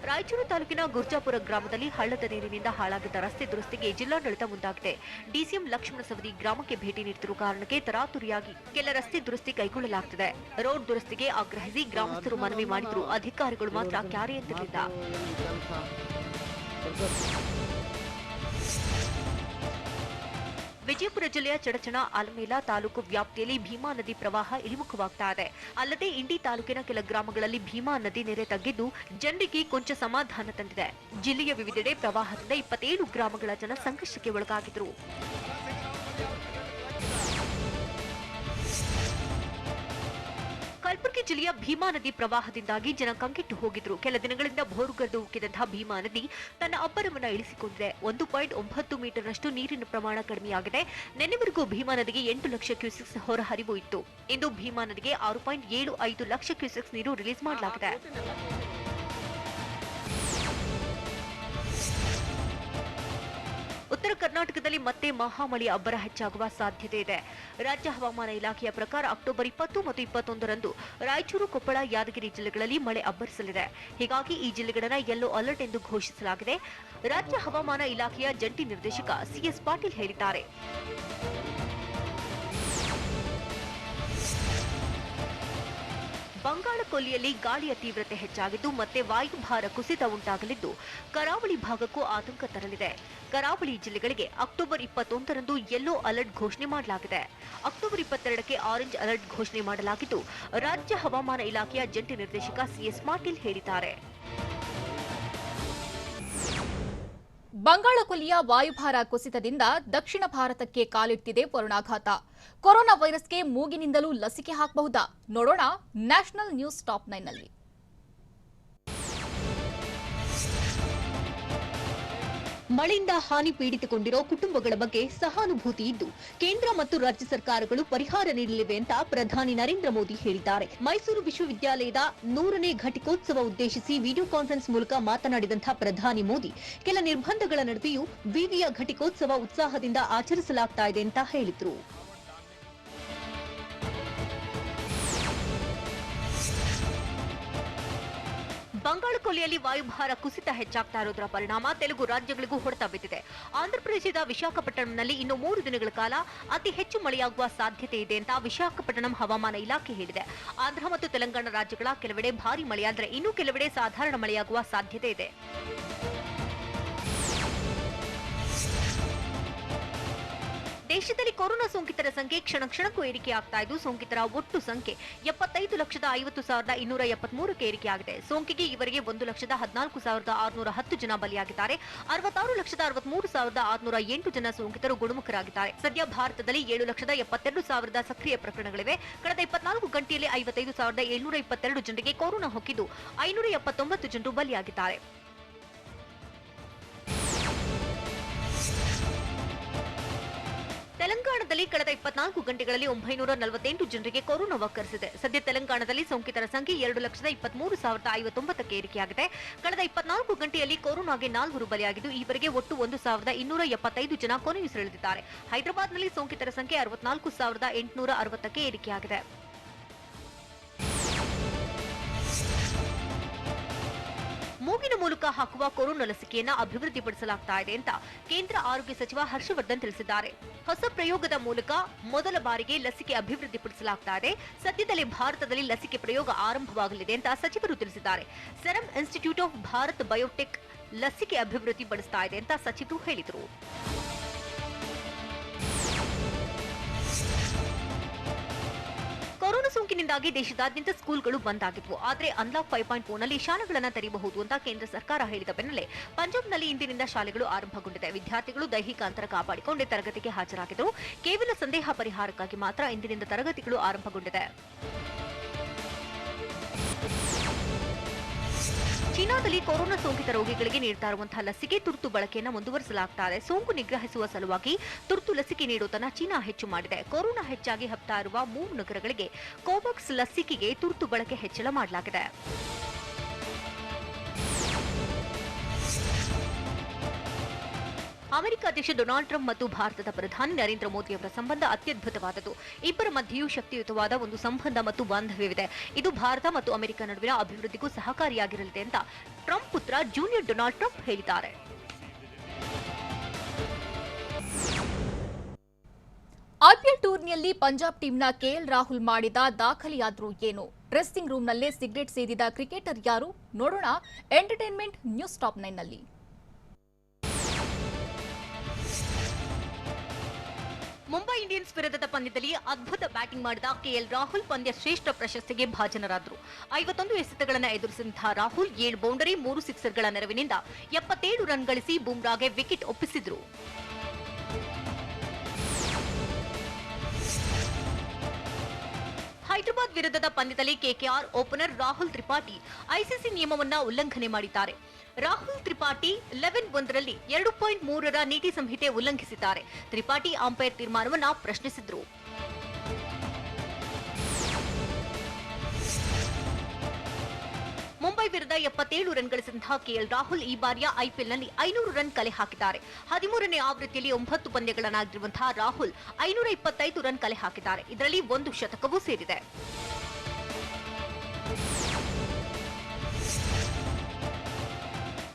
ರಾಯಚೂರು ತಾಲೂಕಿನ ಗುರ್ಜಾಪುರ ಗ್ರಾಮದಲ್ಲಿ ಹಳ್ಳದ ನೀರಿನಿಂದ ಹಾಳಾಗಿದ್ದ ರಸ್ತೆ ದುರಸ್ತಿಗೆ ಜಿಲ್ಲಾಡಳಿತ ಮುಂದಾಗಿದೆ. ಡಿಸಿಎಂ ಲಕ್ಷ್ಮಣ ಸವದಿ ಗ್ರಾಮಕ್ಕೆ ಭೇಟಿ ನೀಡುತ್ತಿರುವ ಕಾರಣಕ್ಕೆ ತರಾತುರಿಯಾಗಿ ಕೆಲ ರಸ್ತೆ ದುರಸ್ತಿ ಕೈಗೊಳ್ಳಲಾಗುತ್ತಿದೆ. ರೋಡ್ ದುರಸ್ತಿಗೆ ಆಗ್ರಹಿಸಿ ಗ್ರಾಮಸ್ಥರು ಮನವಿ ಮಾಡಿದ್ರು, ಅಧಿಕಾರಿಗಳು ಮಾತ್ರ ಕ್ಯಾರೆ ಎತ್ತಲಿಲ್ಲ. ವಿಜಯಪುರ ಜಿಲ್ಲೆಯ ಚಡಚಣ, ಆಲಮೇಲ ತಾಲೂಕು ವ್ಯಾಪ್ತಿಯಲ್ಲಿ ಭೀಮಾ ನದಿ ಪ್ರವಾಹ ಇಳಿಮುಖವಾಗ್ತಾ ಇದೆ. ಅಲ್ಲದೆ ಇಂಡಿ ತಾಲೂಕಿನ ಕೆಲ ಗ್ರಾಮಗಳಲ್ಲಿ ಭೀಮಾ ನದಿ ನೆರೆ ತಗ್ಗಿದ್ದು ಜನರಿಗೆ ಕೊಂಚ ಸಮಾಧಾನ ತಂದಿದೆ. ಜಿಲ್ಲೆಯ ವಿವಿಧೆಡೆ ಪ್ರವಾಹದಿಂದ 27 ಗ್ರಾಮಗಳ ಜನ ಸಂಕಷ್ಟಕ್ಕೆ ಒಳಗಾಗಿದ್ರು. ಕಲಬುರಗಿ ಜಿಲ್ಲೆಯ ಭೀಮಾ ನದಿ ಪ್ರವಾಹದಿಂದಾಗಿ ಜನ ಕಂಗೆಟ್ಟು ಹೋಗಿದ್ರು. ಕೆಲ ದಿನಗಳಿಂದ ಭೋರುಗರೆದು ಉಕ್ಕಿದಂತಹ ಭೀಮಾ ನದಿ ತನ್ನ ಅಬ್ಬರವನ್ನು ಇಳಿಸಿಕೊಂಡಿದೆ. 1.9 ಮೀಟರ್ನಷ್ಟು ನೀರಿನ ಪ್ರಮಾಣ ಕಡಿಮೆಯಾಗಿದೆ. ನಿನ್ನೆವರೆಗೂ ಭೀಮಾ ನದಿಗೆ 8 ಲಕ್ಷ ಕ್ಯೂಸೆಕ್ಸ್ ಹೊರಹರಿವು ಇತ್ತು. ಇಂದು ಭೀಮಾ ನದಿಗೆ 6.75 ಲಕ್ಷ ಕ್ಯೂಸೆಕ್ಸ್ ನೀರು ರಿಲೀಸ್ ಮಾಡಲಾಗಿದೆ. ಉತ್ತರ ಕರ್ನಾಟಕದಲ್ಲಿ ಮತ್ತೆ ಮಹಾಮಳೆಯ ಅಬ್ಬರ ಹೆಚ್ಚಾಗುವ ಸಾಧ್ಯತೆ ಇದೆ. ರಾಜ್ಯ ಹವಾಮಾನ ಇಲಾಖೆಯ ಪ್ರಕಾರ ಅಕ್ಟೋಬರ್ 20 ಮತ್ತು 21ರಂದು ರಾಯಚೂರು, ಕೊಪ್ಪಳ, ಯಾದಗಿರಿ ಜಿಲ್ಲೆಗಳಲ್ಲಿ ಮಳೆ ಅಬ್ಬರಿಸಲಿದೆ. ಹೀಗಾಗಿ ಈ ಜಿಲ್ಲೆಗಳನ್ನು ಯೆಲ್ಲೋ ಅಲರ್ಟ್ ಎಂದು ಘೋಷಿಸಲಾಗಿದೆ. ರಾಜ್ಯ ಹವಾಮಾನ ಇಲಾಖೆಯ ಜಂಟಿ ನಿರ್ದೇಶಕ ಸಿಎಸ್ ಪಾಟೀಲ್ ಹೇಳಿದ್ದಾರೆ. ಬಂಗಾಳ ಕೊಲ್ಲಿಯಲ್ಲಿ ಗಾಳಿಯ ತೀವ್ರತೆ ಹೆಚ್ಚಾಗಿದ್ದು ಮತ್ತೆ ವಾಯುಭಾರ ಕುಸಿತ ಉಂಟಾಗಲಿದ್ದು ಕರಾವಳಿ ಭಾಗಕ್ಕೂ ಆತಂಕ ತರಲಿದೆ. ಕರಾವಳಿ ಜಿಲ್ಲೆಗಳಿಗೆ ಅಕ್ಟೋಬರ್ 21ರಂದು ಯೆಲ್ಲೋ ಅಲರ್ಟ್ ಘೋಷಣೆ ಮಾಡಲಾಗಿದೆ. ಅಕ್ಟೋಬರ್ 22ಕ್ಕೆ ಆರೆಂಜ್ ಅಲರ್ಟ್ ಘೋಷಣೆ ಮಾಡಲಾಗಿದ್ದು ರಾಜ್ಯ ಹವಾಮಾನ ಇಲಾಖೆಯ ಜಂಟಿ ನಿರ್ದೇಶಕ ಸಿಎಸ್ ಪಾಟೀಲ್ ಹೇಳಿದ್ದಾರೆ. ಬಂಗಾಳಕೊಲ್ಲಿಯ ವಾಯುಭಾರ ಕುಸಿತದಿಂದ ದಕ್ಷಿಣ ಭಾರತಕ್ಕೆ ಕಾಲಿಟ್ಟಿದೆ ವರುಣಾಘಾತ. ಕೊರೋನಾ ವೈರಸ್ಗೆ ಮೂಗಿನಿಂದಲೂ ಲಸಿಕೆ ಹಾಕಬಹುದಾ? ನೋಡೋಣ ನ್ಯಾಷನಲ್ ನ್ಯೂಸ್ ಟಾಪ್ 9 ನಲ್ಲಿ. ಮಳೆಯಿಂದ ಹಾನಿ ಪೀಡಿತಗೊಂಡಿರೋ ಕುಟುಂಬಗಳ ಬಗ್ಗೆ ಸಹಾನುಭೂತಿ ಇದ್ದು ಕೇಂದ್ರ ಮತ್ತು ರಾಜ್ಯ ಸರ್ಕಾರಗಳು ಪರಿಹಾರ ನೀಡಲಿವೆ ಅಂತ ಪ್ರಧಾನಿ ನರೇಂದ್ರ ಮೋದಿ ಹೇಳಿದ್ದಾರೆ. ಮೈಸೂರು ವಿಶ್ವವಿದ್ಯಾಲಯದ 100ನೇ ಘಟಿಕೋತ್ಸವ ಉದ್ದೇಶಿಸಿ ವಿಡಿಯೋ ಕಾನ್ಫರೆನ್ಸ್ ಮೂಲಕ ಮಾತನಾಡಿದಂತಹ ಪ್ರಧಾನಿ ಮೋದಿ ಕೆಲ ನಿರ್ಬಂಧಗಳ ನಡುವೆಯೂ ವಿವಿಯ ಘಟಿಕೋತ್ಸವ ಉತ್ಸಾಹದಿಂದ ಆಚರಿಸಲಾಗ್ತಾ ಇದೆ ಅಂತ ಹೇಳಿದ್ರು. ಬಂಗಾಳಕೊಲ್ಲಿಯಲ್ಲಿ ವಾಯುಭಾರ ಕುಸಿತ ಹೆಚ್ಚಾಗ್ತಾ ಇರೋದರ ಪರಿಣಾಮ ತೆಲುಗು ರಾಜ್ಯಗಳಿಗೂ ಹೊಡೆತ ಬಿದ್ದಿದೆ. ಆಂಧ್ರಪ್ರದೇಶದ ವಿಶಾಖಪಟ್ಟಣಂನಲ್ಲಿ ಇನ್ನು 3 ದಿನಗಳ ಕಾಲ ಅತಿ ಹೆಚ್ಚು ಮಳೆಯಾಗುವ ಸಾಧ್ಯತೆ ಇದೆ ಅಂತ ವಿಶಾಖಪಟ್ಟಣಂ ಹವಾಮಾನ ಇಲಾಖೆ ಹೇಳಿದೆ. ಆಂಧ್ರ ಮತ್ತು ತೆಲಂಗಾಣ ರಾಜ್ಯಗಳ ಕೆಲವೆಡೆ ಭಾರಿ ಮಳೆಯಾದರೆ ಇನ್ನು ಕೆಲವೆಡೆ ಸಾಧಾರಣ ಮಳೆಯಾಗುವ ಸಾಧ್ಯತೆ ಇದೆ. ದೇಶದಲ್ಲಿ ಕೊರೋನಾ ಸೋಂಕಿತರ ಸಂಖ್ಯೆ ಕ್ಷಣಕ್ಕೂ ಏರಿಕೆಯಾಗ್ತಾ ಇದ್ದು ಸೋಂಕಿತರ ಒಟ್ಟು ಸಂಖ್ಯೆ 75,50,273ಕ್ಕೆ ಏರಿಕೆಯಾಗಿದೆ. ಸೋಂಕಿಗೆ ಇವರಿಗೆ 1,14,610 ಜನ ಬಲಿಯಾಗಿದ್ದಾರೆ. 66,63,608 ಜನ ಸೋಂಕಿತರು ಗುಣಮುಖರಾಗಿದ್ದಾರೆ. ಸದ್ಯ ಭಾರತದಲ್ಲಿ 7,72,000 ಸಕ್ರಿಯ ಪ್ರಕರಣಗಳಿವೆ. ಕಳೆದ 24 ಗಂಟೆಯಲ್ಲಿ 55,722 ಜನರಿಗೆ ಕೊರೋನಾ ಹೊಕ್ಕಿದ್ದು 579 ಜನರು ಬಲಿಯಾಗಿದ್ದಾರೆ. ತೆಲಂಗಾಣದಲ್ಲಿ ಕಳೆದ 24 ಗಂಟೆಗಳಲ್ಲಿ 948 ಜನರಿಗೆ ಕೊರೋನಾ ವಕ್ಕರಿಸಿದೆ. ಸದ್ಯ ತೆಲಂಗಾಣದಲ್ಲಿ ಸೋಂಕಿತರ ಸಂಖ್ಯೆ 2,23,059ಕ್ಕೆ ಏರಿಕೆಯಾಗಿದೆ. ಕಳೆದ 24 ಗಂಟೆಯಲ್ಲಿ ಕೊರೋನಾಗೆ 4 ಬಲಿಯಾಗಿದ್ದು ಈವರೆಗೆ ಒಟ್ಟು 1,275 ಜನ ಕೊನೆಯುಸಿರೆಳೆದಿದ್ದಾರೆ. ಹೈದರಾಬಾದ್ನಲ್ಲಿ ಸೋಂಕಿತರ ಸಂಖ್ಯೆ 64,860ಕ್ಕೆ ಏರಿಕೆಯಾಗಿದೆ. ಮೂಗಿನ ಮೂಲಕ ಹಾಕುವ ಕೊರೋನಾ ಲಸಿಕೆಯನ್ನು ಅಭಿವೃದ್ಧಿಪಡಿಸಲಾಗ್ತಾ ಇದೆ ಅಂತ ಕೇಂದ್ರ ಆರೋಗ್ಯ ಸಚಿವ ಹರ್ಷವರ್ಧನ್ ತಿಳಿಸಿದ್ದಾರೆ. ಹೊಸ ಪ್ರಯೋಗದ ಮೂಲಕ ಮೊದಲ ಬಾರಿಗೆ ಲಸಿಕೆ ಅಭಿವೃದ್ಧಿಪಡಿಸಲಾಗ್ತಾ ಇದೆ. ಸದ್ಯದಲ್ಲೇ ಭಾರತದಲ್ಲಿ ಲಸಿಕೆ ಪ್ರಯೋಗ ಆರಂಭವಾಗಲಿದೆ ಅಂತ ಸಚಿವರು ತಿಳಿಸಿದ್ದಾರೆ. Serum institute of Bharat biotech ಲಸಿಕೆ ಅಭಿವೃದ್ಧಿಪಡಿಸ್ತಾ ಇದೆ ಅಂತ ಸಚಿವರು ಹೇಳಿದರು. ಕೊರೋನಾ ಸೋಂಕಿನಿಂದಾಗಿ ದೇಶದಾದ್ಯಂತ ಸ್ಕೂಲ್ಗಳು ಬಂದ್ ಆಗಿದ್ವು. ಆದರೆ ಅನ್ಲಾಕ್ 5.0 ನಲ್ಲಿ ಶಾಲೆಗಳನ್ನು ತೆರೆಯಬಹುದು ಅಂತ ಕೇಂದ್ರ ಸರ್ಕಾರ ಹೇಳಿದ ಬೆನ್ನಲ್ಲೇ ಪಂಜಾಬ್ನಲ್ಲಿ ಇಂದಿನಿಂದ ಶಾಲೆಗಳು ಆರಂಭಗೊಂಡಿದೆ. ವಿದ್ಯಾರ್ಥಿಗಳು ದೈಹಿಕ ಅಂತರ ಕಾಪಾಡಿಕೊಂಡೇ ತರಗತಿಗೆ ಹಾಜರಾಗಿದ್ದರು. ಕೇವಲ ಸಂದೇಹ ಪರಿಹಾರಕ್ಕಾಗಿ ಮಾತ್ರ ಇಂದಿನಿಂದ ತರಗತಿಗಳು ಆರಂಭಗೊಂಡಿದೆ. ಚೀನಾದಲ್ಲಿ ಕೊರೋನಾ ಸೋಂಕಿತ ರೋಗಿಗಳಿಗೆ ನೀಡ್ತಾ ಇರುವಂತಹ ಲಸಿಕೆ ತುರ್ತು ಬಳಕೆಯನ್ನು ಮುಂದುವರಿಸಲಾಗ್ತಾ ಇದೆ. ಸೋಂಕು ನಿಗ್ರಹಿಸುವ ಸಲುವಾಗಿ ತುರ್ತು ಲಸಿಕೆ ನೀಡುವುದನ್ನು ಚೀನಾ ಹೆಚ್ಚು ಮಾಡಿದೆ. ಕೊರೋನಾ ಹೆಚ್ಚಾಗಿ ಹಬ್ತಾ ಇರುವ 3 ನಗರಗಳಿಗೆ ಕೋವಾಕ್ಸ್ ಲಸಿಕೆಗೆ ತುರ್ತು ಬಳಕೆ ಹೆಚ್ಚಳ ಮಾಡಲಾಗಿದೆ. ಅಮೆರಿಕ ಅಧ್ಯಕ್ಷ ಡೊನಾಲ್ಡ್ ಟ್ರಂಪ್ ಮತ್ತು ಭಾರತದ ಪ್ರಧಾನಿ ನರೇಂದ್ರ ಮೋದಿ ಅವರ ಸಂಬಂಧ ಅತ್ಯದ್ಭುತವಾದದ್ದು. ಇಬ್ಬರ ಮಧ್ಯೆಯೂ ಶಕ್ತಿಯುತವಾದ ಒಂದು ಸಂಬಂಧ ಮತ್ತು ಬಾಂಧವ್ಯವಿದೆ. ಇದು ಭಾರತ ಮತ್ತು ಅಮೆರಿಕ ನಡುವಿನ ಅಭಿವೃದ್ಧಿಗೂ ಸಹಕಾರಿಯಾಗಿರಲಿದೆ ಅಂತ ಟ್ರಂಪ್ ಪುತ್ರ ಜೂನಿಯರ್ ಡೊನಾಲ್ಡ್ ಟ್ರಂಪ್ ಹೇಳಿದ್ದಾರೆ. ಐಪಿಎಲ್ ಟೂರ್ನಿಯಲ್ಲಿ ಪಂಜಾಬ್ ಟೀಮ್ನ ಕೆಎಲ್ ರಾಹುಲ್ ಮಾಡಿದ ದಾಖಲೆಯಾದ್ರೂ ಏನು? ಡ್ರೆಸ್ಸಿಂಗ್ ರೂಮ್ನಲ್ಲೇ ಸಿಗರೆಟ್ ಸೇದಿದ ಕ್ರಿಕೆಟರ್ ಯಾರು? ನೋಡೋಣ ಎಂಟರ್ಟೈನ್ಮೆಂಟ್ ನ್ಯೂಸ್ ಟಾಪ್ 9 ನಲ್ಲಿ. ಮುಂಬೈ ಇಂಡಿಯನ್ಸ್ ವಿರುದ್ಧದ ಪಂದ್ಯದಲ್ಲಿ ಅದ್ಭುತ ಬ್ಯಾಟಿಂಗ್ ಮಾಡಿದ ಕೆಎಲ್ ರಾಹುಲ್ ಪಂದ್ಯ ಶ್ರೇಷ್ಠ ಪ್ರಶಸ್ತಿಗೆ ಭಾಜನರಾದರು. 51 ಎಸೆತಗಳನ್ನು ಎದುರಿಸಿದಂತಹ ರಾಹುಲ್ 7 ಬೌಂಡರಿ 3 ಸಿಕ್ಸರ್ಗಳ ನೆರವಿನಿಂದ 77 ರನ್ ಗಳಿಸಿ ಬುಮ್ರಾಗೆ ವಿಕೆಟ್ ಒಪ್ಪಿಸಿದ್ರು. ಹೈದರಾಬಾದ್ ವಿರುದ್ಧದ ಪಂದ್ಯದಲ್ಲಿ KKR opener Rahul Tripathi ICC ನಿಯಮವನ್ನ ಉಲ್ಲಂಘನೆ ಮಾಡಿದ್ದಾರೆ. ರಾಹುಲ್ ತ್ರಿಪಾಠಿ 11-1ರಲ್ಲಿ 2.3ರ ನೀತಿ ಸಂಹಿತೆ ಉಲ್ಲಂಘಿಸಿದ್ದಾರೆ. ತ್ರಿಪಾಠಿ ಅಂಪೈರ್ ತೀರ್ಮಾನವನ್ನ ಪ್ರಶ್ನಿಸಿದ್ರು. ಮುಂಬೈ ವಿರುದ್ಧ 77 ರನ್ ಗಳಿಸಿದಂತಹ ಕೆಎಲ್ ರಾಹುಲ್ ಈ ಬಾರಿಯ ಐಪಿಎಲ್ನಲ್ಲಿ 500 ರನ್ ಕಲೆ ಹಾಕಿದ್ದಾರೆ. 13ನೇ ಆವೃತ್ತಿಯಲ್ಲಿ 9 ಪಂದ್ಯಗಳನ್ನಾಡಿರುವಂತಹ ರಾಹುಲ್ 525 ರನ್ ಕಲೆ ಹಾಕಿದ್ದಾರೆ. ಇದರಲ್ಲಿ 1 ಶತಕವೂ ಸೇರಿದೆ.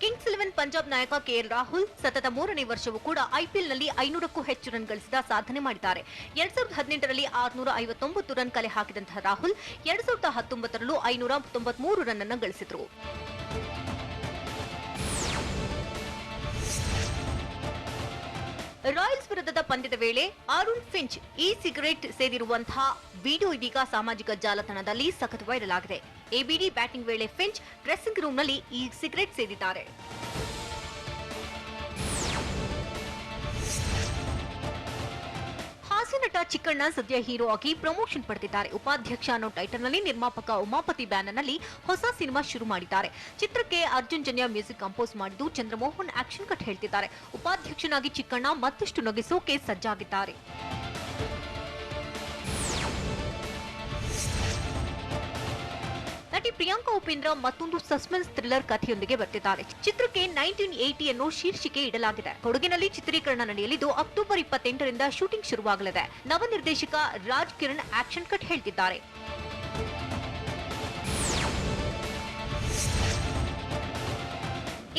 ಕಿಂಗ್ಸ್ 11 ಪಂಜಾಬ್ ನಾಯಕ ಕೆಎಲ್ ರಾಹುಲ್ ಸತತ 3ನೇ ವರ್ಷವೂ ಕೂಡ ಐಪಿಎಲ್ನಲ್ಲಿ 500ಕ್ಕೂ ಹೆಚ್ಚು ರನ್ ಗಳಿಸಿದ ಸಾಧನೆ ಮಾಡಿದ್ದಾರೆ. 2018ರಲ್ಲಿ 659 ರನ್ ಕಲೆ ಹಾಕಿದಂತಹ ರಾಹುಲ್ 2019ರಲ್ಲೂ 593 ರನ್ ಅನ್ನು ಗಳಿಸಿದರು. ರಾಯಲ್ಸ್ ವಿರುದ್ಧದ ಪಂದ್ಯದ ವೇಳೆ ಆರುಣ್ ಫಿಂಚ್ ಇ ಸಿಗರೆಟ್ ಸೇದಿರುವಂತಹ ವಿಡಿಯೋ ಇದೀಗ ಸಾಮಾಜಿಕ ಜಾಲತಾಣದಲ್ಲಿ ಸಖತ್ ವೈರಲ್ ಆಗಿದೆ. ಎಬಿಡಿ ಬ್ಯಾಟಿಂಗ್ ವೇಳೆ ಫಿಂಚ್ ಡ್ರೆಸ್ಸಿಂಗ್ ರೂಮ್ನಲ್ಲಿ ಈ ಸಿಗರೆಟ್ ಸೇದಿದ್ದಾರೆ. ಹಾಸ್ಯ ನಟ ಚಿಕ್ಕಣ್ಣ ಸದ್ಯ ಹೀರೋ ಆಗಿ ಪ್ರಮೋಷನ್ ಪಡೆದಿದ್ದಾರೆ. ಉಪಾಧ್ಯಕ್ಷ ಅನ್ನೋ ಟೈಟಲ್ನಲ್ಲಿ ನಿರ್ಮಾಪಕ ಉಮಾಪತಿ ಬ್ಯಾನರ್ನಲ್ಲಿ ಹೊಸ ಸಿನಿಮಾ ಶುರು ಮಾಡಿದ್ದಾರೆ. ಚಿತ್ರಕ್ಕೆ ಅರ್ಜುನ್ ಜನ್ಯ ಮ್ಯೂಸಿಕ್ ಕಂಪೋಸ್ ಮಾಡಿದ್ದು ಚಂದ್ರಮೋಹನ್ ಆಕ್ಷನ್ ಕಟ್ ಹೇಳ್ತಿದ್ದಾರೆ. ಉಪಾಧ್ಯಕ್ಷನಾಗಿ ಚಿಕ್ಕಣ್ಣ ಮತ್ತಷ್ಟು ನಗಿಸೋಕೆ ಸಜ್ಜಾಗಿದ್ದಾರೆ. ನಟಿ ಪ್ರಿಯಾಂಕಾ ಉಪೇಂದ್ರ ಮತ್ತೊಂದು ಸಸ್ಪೆನ್ಸ್ ಥ್ರಿಲ್ಲರ್ ಕಥೆಯೊಂದಿಗೆ ಬರ್ತಿದ್ದಾರೆ. ಚಿತ್ರಕ್ಕೆ 1980 ಅನ್ನೋ ಶೀರ್ಷಿಕೆ ಇಡಲಾಗಿದೆ. ಕೊಡಗಿನಲ್ಲಿ ಚಿತ್ರೀಕರಣ ನಡೆಯಲಿದ್ದು ಅಕ್ಟೋಬರ್ 28ರಿಂದ ಶೂಟಿಂಗ್ ಶುರುವಾಗಲಿದೆ. ನವ ನಿರ್ದೇಶಕ ರಾಜ್ ಕಿರಣ್ ಆಕ್ಷನ್ ಕಟ್ ಹೇಳ್ತಿದ್ದಾರೆ.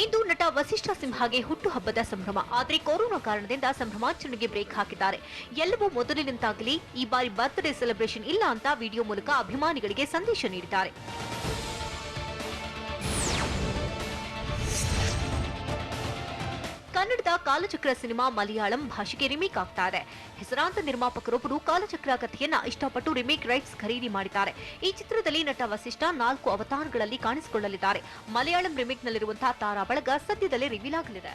ಇಂದು ನಟ ವಸಿಷ್ಠ ಸಿಂಹಾಗೆ ಹುಟ್ಟುಹಬ್ಬದ ಸಂಭ್ರಮ. ಆದರೆ ಕೊರೋನಾ ಕಾರಣದಿಂದ ಸಂಭ್ರಮಾಚರಣೆಗೆ ಬ್ರೇಕ್ ಹಾಕಿದ್ದಾರೆ. ಎಲ್ಲವೂ ಮೊದಲಿನಂತಾಗಲಿ, ಈ ಬಾರಿ ಬರ್ತ್ಡೇ ಸೆಲೆಬ್ರೇಷನ್ ಇಲ್ಲ ಅಂತ ವಿಡಿಯೋ ಮೂಲಕ ಅಭಿಮಾನಿಗಳಿಗೆ ಸಂದೇಶ ನೀಡಿದ್ದಾರೆ. ಕನ್ನಡದ ಕಾಲಚಕ್ರ ಸಿನಿಮಾ ಮಲಯಾಳಂ ಭಾಷೆಗೆ ರಿಮೇಕ್ ಆಗ್ತಾ ಇದೆ. ಹೆಸರಾಂತ ನಿರ್ಮಾಪಕರೊಬ್ಬರು ಕಾಲಚಕ್ರ ಕಥೆಯನ್ನ ಇಷ್ಟಪಟ್ಟು ರಿಮೇಕ್ ರೈಟ್ಸ್ ಖರೀದಿ ಮಾಡಿದ್ದಾರೆ. ಈ ಚಿತ್ರದಲ್ಲಿ ನಟ ವಸಿಷ್ಠ 4 ಅವತಾರಗಳಲ್ಲಿ ಕಾಣಿಸಿಕೊಳ್ಳಲಿದ್ದಾರೆ. ಮಲಯಾಳಂ ರಿಮೇಕ್ನಲ್ಲಿರುವಂತಹ ತಾರಾ ಬಳಗ ಸದ್ಯದಲ್ಲೇ ರಿವೀಲ್ ಆಗಲಿದೆ.